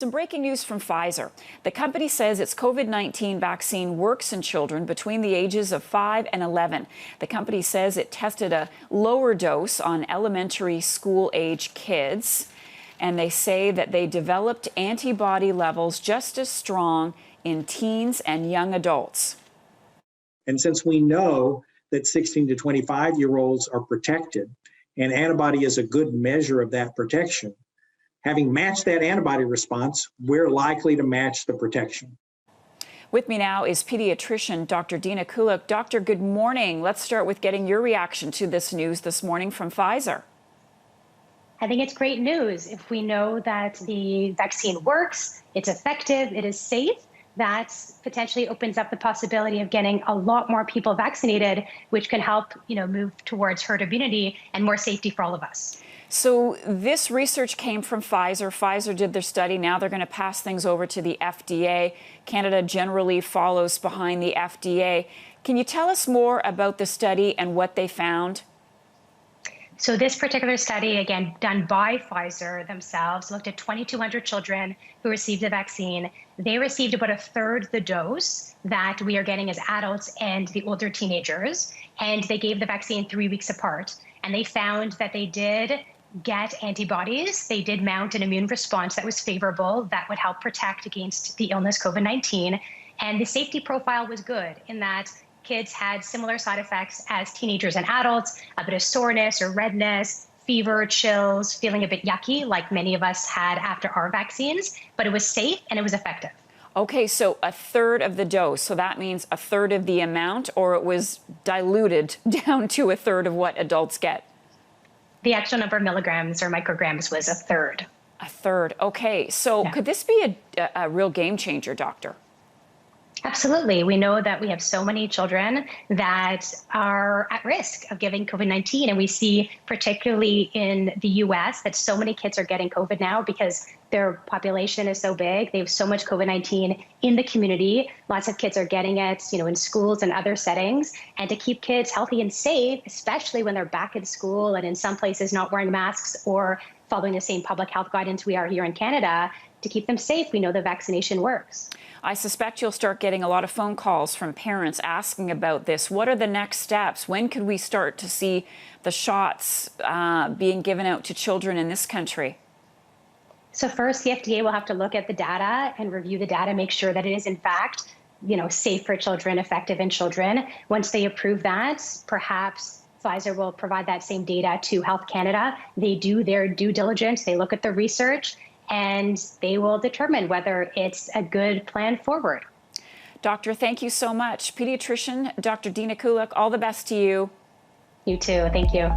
Some breaking news from Pfizer. The company says its COVID-19 vaccine works in children between the ages of 5 and 11. The company says it tested a lower dose on elementary school age kids, and they say that they developed antibody levels just as strong in teens and young adults. And since we know that 16 to 25-year-olds are protected, and antibody is a good measure of that protection, having matched that antibody response, we're likely to match the protection. With me now is pediatrician Dr. Dina Kulik. Doctor, good morning. Let's start with getting your reaction to this news this morning from Pfizer. I think it's great news. If we know that the vaccine works, it's effective, it is safe, that potentially opens up the possibility of getting a lot more people vaccinated, which can help, move towards herd immunity and more safety for all of us. So this research came from Pfizer. Pfizer did their study. Now they're going to pass things over to the FDA. Canada generally follows behind the FDA. Can you tell us more about the study and what they found? So this particular study, again, done by Pfizer themselves, looked at 2,200 children who received the vaccine. They received about a third the dose that we are getting as adults and the older teenagers. And they gave the vaccine 3 weeks apart. And they found that they did get antibodies. They did mount an immune response that was favorable, that would help protect against the illness COVID-19. And the safety profile was good in that kids had similar side effects as teenagers and adults, a bit of soreness or redness, fever, chills, feeling a bit yucky like many of us had after our vaccines, but it was safe and it was effective. Okay, so a third of the dose. So that means a third of the amount, or it was diluted down to a third of what adults get? The actual number of milligrams or micrograms was a third. A third. Okay, so yeah. Could this be a real game changer, doctor? Absolutely. We know that we have so many children that are at risk of getting COVID-19. And we see, particularly in the US, that so many kids are getting COVID now because their population is so big. They have so much COVID-19 in the community. Lots of kids are getting it, in schools and other settings. And to keep kids healthy and safe, especially when they're back in school and in some places not wearing masks or following the same public health guidance we are here in Canada, to keep them safe, we know the vaccination works. I suspect you'll start getting a lot of phone calls from parents asking about this. What are the next steps? When could we start to see the shots being given out to children in this country? So first, the FDA will have to look at the data and review the data, make sure that it is in fact, safe for children, effective in children. Once they approve that, perhaps Pfizer will provide that same data to Health Canada. They do their due diligence. They look at the research, and they will determine whether it's a good plan forward. Doctor, thank you so much. Pediatrician Dr. Dina Kulik, all the best to you. You too. Thank you.